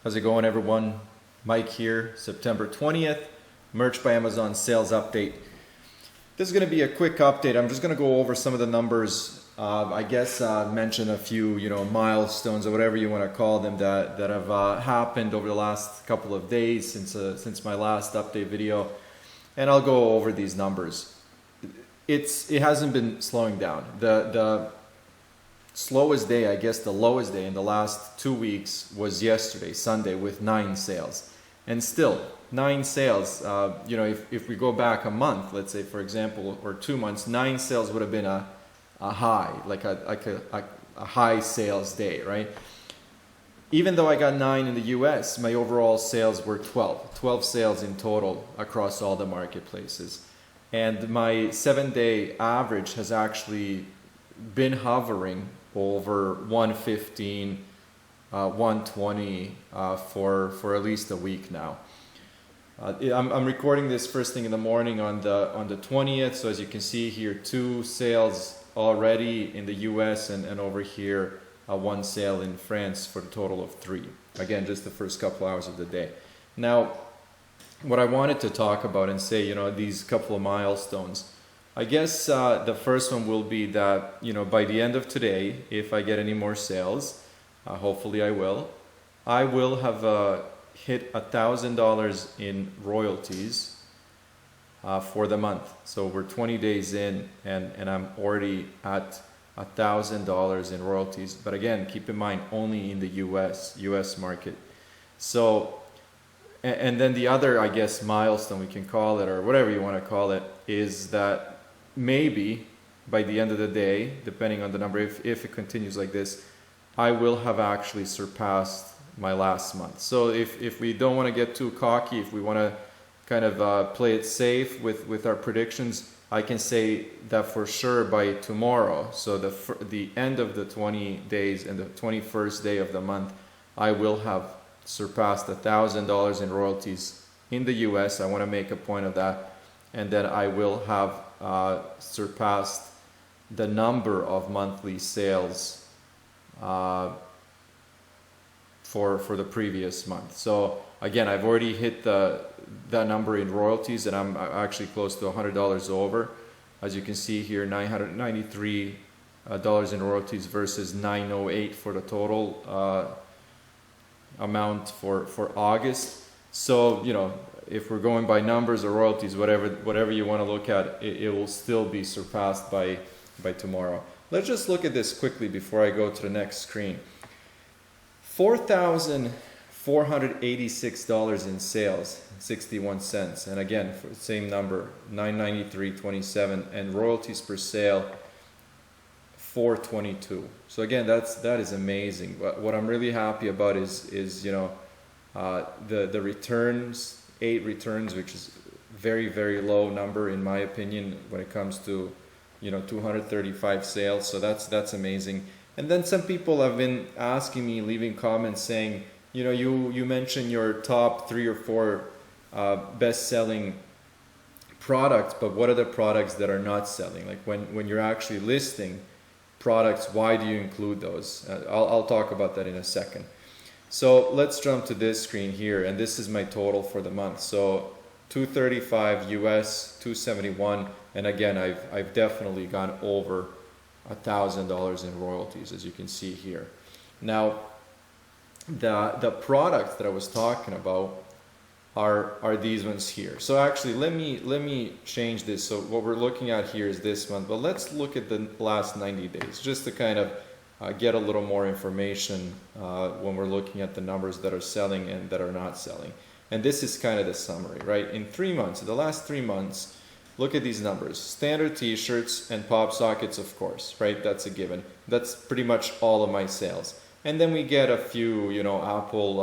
How's it going, everyone? Mike here, September 20th, Merch by Amazon sales update. This is going to be a quick update. I'm just going to go over some of the numbers. Mention a few, milestones or whatever you want to call them that have happened over the last couple of days since my last update video, and I'll go over these numbers. It hasn't been slowing down. The slowest day, I guess the lowest day in the last 2 weeks was yesterday, Sunday, with 9 sales. And still, 9 sales, if we go back a month, let's say for example, or 2 months, 9 sales would have been a high, like a high sales day, right? Even though I got 9 in the US, my overall sales were 12 sales in total across all the marketplaces. And my 7-day average has actually been hovering over 115, 120 for at least a week now. I'm recording this first thing in the morning on the 20th, so as you can see here, 2 sales already in the US and over here 1 sale in France for a total of 3. Again, just the first couple hours of the day. Now, what I wanted to talk about and say, these couple of milestones. I guess the first one will be that, by the end of today, if I get any more sales, hopefully I will have hit $1,000 in royalties for the month. So we're 20 days in and I'm already at $1,000 in royalties. But again, keep in mind, only in the US market. So, and then the other, I guess, milestone we can call it, or whatever you want to call it, is that maybe by the end of the day, depending on the number, if it continues like this, I will have actually surpassed my last month. So if we don't want to get too cocky, if we want to kind of play it safe with our predictions, I can say that for sure by tomorrow, so the end of the 20 days and the 21st day of the month, I will have surpassed $1,000 in royalties in the US. I want to make a point of that. And then I will have surpassed the number of monthly sales for the previous month. So again, I've already hit that number in royalties, and I'm actually close to $100 over. As you can see here, $993 in royalties versus $908 for the total amount for August. So if we're going by numbers or royalties, whatever you want to look at, it will still be surpassed by tomorrow. Let's just look at this quickly before I go to the next screen. $4,486 in sales, 61 cents. And again, for the same number, $993.27, and royalties per sale, $422. So again, that is amazing. What I'm really happy about is the returns, 8 returns, which is very, very low number in my opinion when it comes to 235 sales. So that's amazing. And then some people have been asking me, leaving comments saying, you mentioned your top 3 or 4 best-selling products, but what are the products that are not selling? Like when you're actually listing products, why do you include those? I'll talk about that in a second. So let's jump to this screen here, and this is my total for the month. So 235 US, 271, and again, I've definitely gone over $1,000 in royalties, as you can see here. Now, the products that I was talking about are these ones here. So actually, let me change this. So what we're looking at here is this month, but let's look at the last 90 days, just to kind of get a little more information when we're looking at the numbers that are selling and that are not selling. And this is kind of the summary, right? In 3 months, the last 3 months, look at these numbers. Standard t-shirts and pop sockets, of course, right? That's a given. That's pretty much all of my sales. And then we get a few, Apple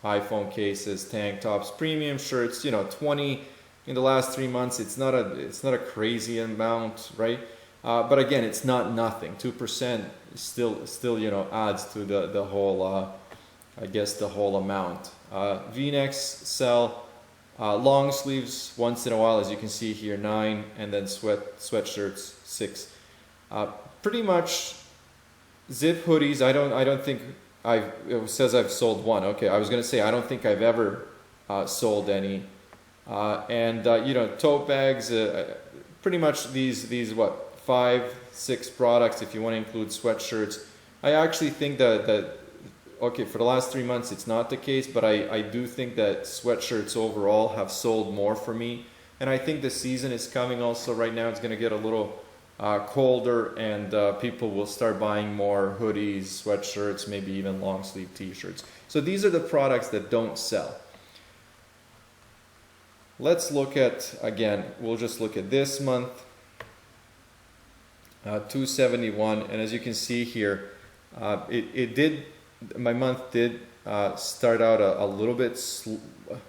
iPhone cases, tank tops, premium shirts, 20 in the last 3 months. It's not a crazy amount, right? But again, it's not nothing. 2% still adds to the whole, the whole amount. V-necks sell, long sleeves once in a while, as you can see here, 9, and then sweatshirts 6. Pretty much zip hoodies. I don't think it says I've sold one. Okay, I was gonna say I don't think I've ever sold any. Tote bags, pretty much these what, 5-6 products if you want to include sweatshirts. I actually think that okay, for the last 3 months it's not the case, but I do think that sweatshirts overall have sold more for me. And I think the season is coming also. Right now it's going to get a little colder, and people will start buying more hoodies, sweatshirts, maybe even long sleeve t-shirts. So these are the products that don't sell. Let's look at, again, we'll just look at this month, 271, and as you can see here, my month did start out a little bit,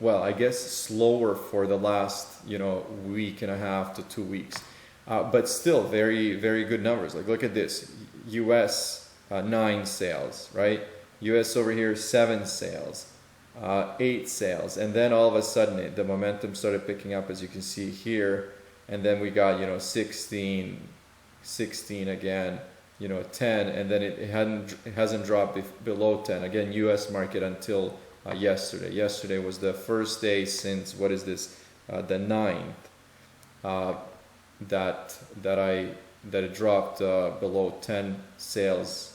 I guess slower for the last, week and a half to 2 weeks, but still very, very good numbers. Like look at this, US 9 sales, right? US over here 7 sales. 8 sales, and then all of a sudden the momentum started picking up, as you can see here, and then we got 16 again, 10, and then it hasn't dropped below 10 again. US market until yesterday was the first day since, what is this, the 9th, that it dropped below 10 sales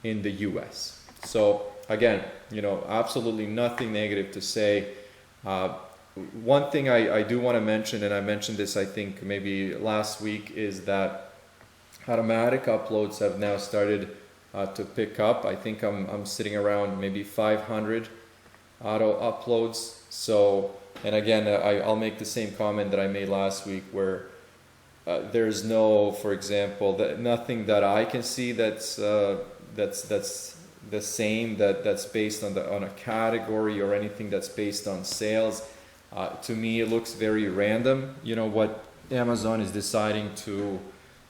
in the US. So again, absolutely nothing negative to say. One thing I do want to mention, and I mentioned this I think maybe last week, is that automatic uploads have now started to pick up. I think I'm sitting around maybe 500 auto uploads. So, and again, I'll make the same comment that I made last week, where there's no, for example, nothing that I can see that's the same, that's based on a category or anything that's based on sales. To me, it looks very random, what Amazon is deciding to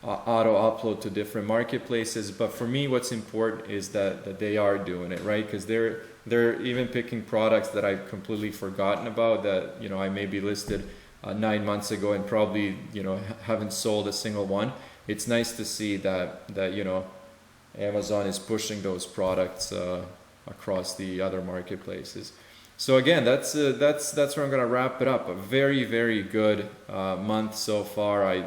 auto upload to different marketplaces. But for me, what's important is that they are doing it, right? Because they're even picking products that I've completely forgotten about, that I maybe listed 9 months ago and probably haven't sold a single one. It's nice to see that Amazon is pushing those products across the other marketplaces. So again, that's where I'm going to wrap it up. A very, very good month so far.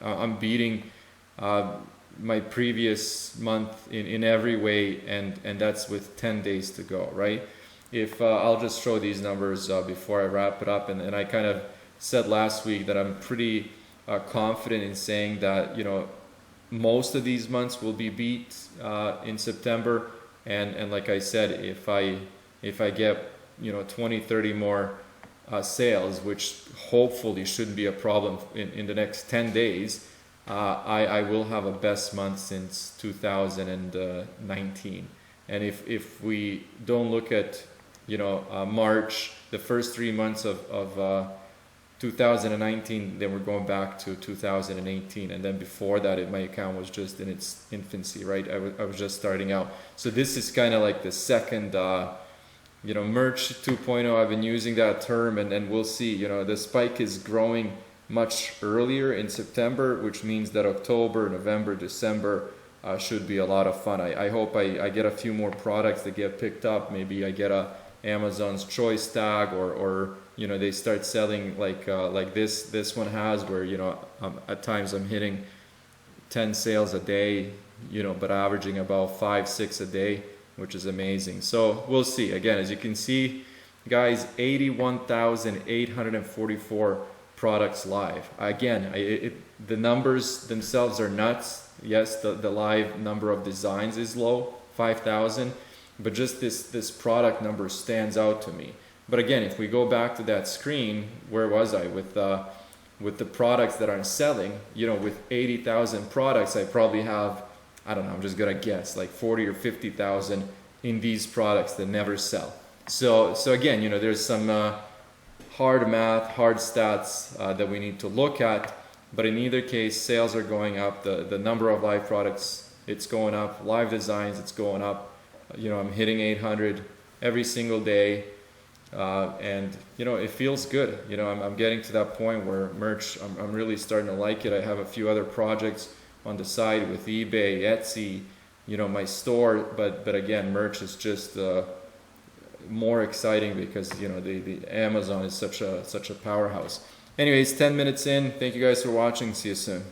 I'm beating my previous month in every way, and that's with 10 days to go, right? If I'll just show these numbers before I wrap it up, and I kind of said last week that I'm pretty confident in saying that most of these months will be beat in September, and like I said, if I get 20-30 more sales, which hopefully shouldn't be a problem in the next 10 days, I will have a best month since 2019. And if we don't look at March, the first 3 months of 2019, then we're going back to 2018, and then before that, my account was just in its infancy, right? I was just starting out. So this is kind of like the second, merch 2.0. I've been using that term, and we'll see. The spike is growing much earlier in September, which means that October, November, December should be a lot of fun. I hope I get a few more products that get picked up. Maybe I get a Amazon's Choice tag, or they start selling like this one has, where at times I'm hitting 10 sales a day, but averaging about 5-6 a day, which is amazing. So we'll see. Again, as you can see, guys, 81,844 products live. Again, the numbers themselves are nuts. Yes, the live number of designs is low, 5,000, but just this product number stands out to me. But again, if we go back to that screen, where was I with the products that aren't selling? With 80,000 products, I probably have, I don't know, I'm just gonna guess, like 40 or 50,000 in these products that never sell. So again, there's some hard math, hard stats that we need to look at. But in either case, sales are going up. The number of live products, it's going up. Live designs, it's going up. I'm hitting 800 every single day. And it feels good. I'm getting to that point where merch, I'm really starting to like it. I have a few other projects on the side with eBay, Etsy, my store. But again, merch is just more exciting because the Amazon is such a powerhouse. Anyways, 10 minutes in. Thank you guys for watching. See you soon.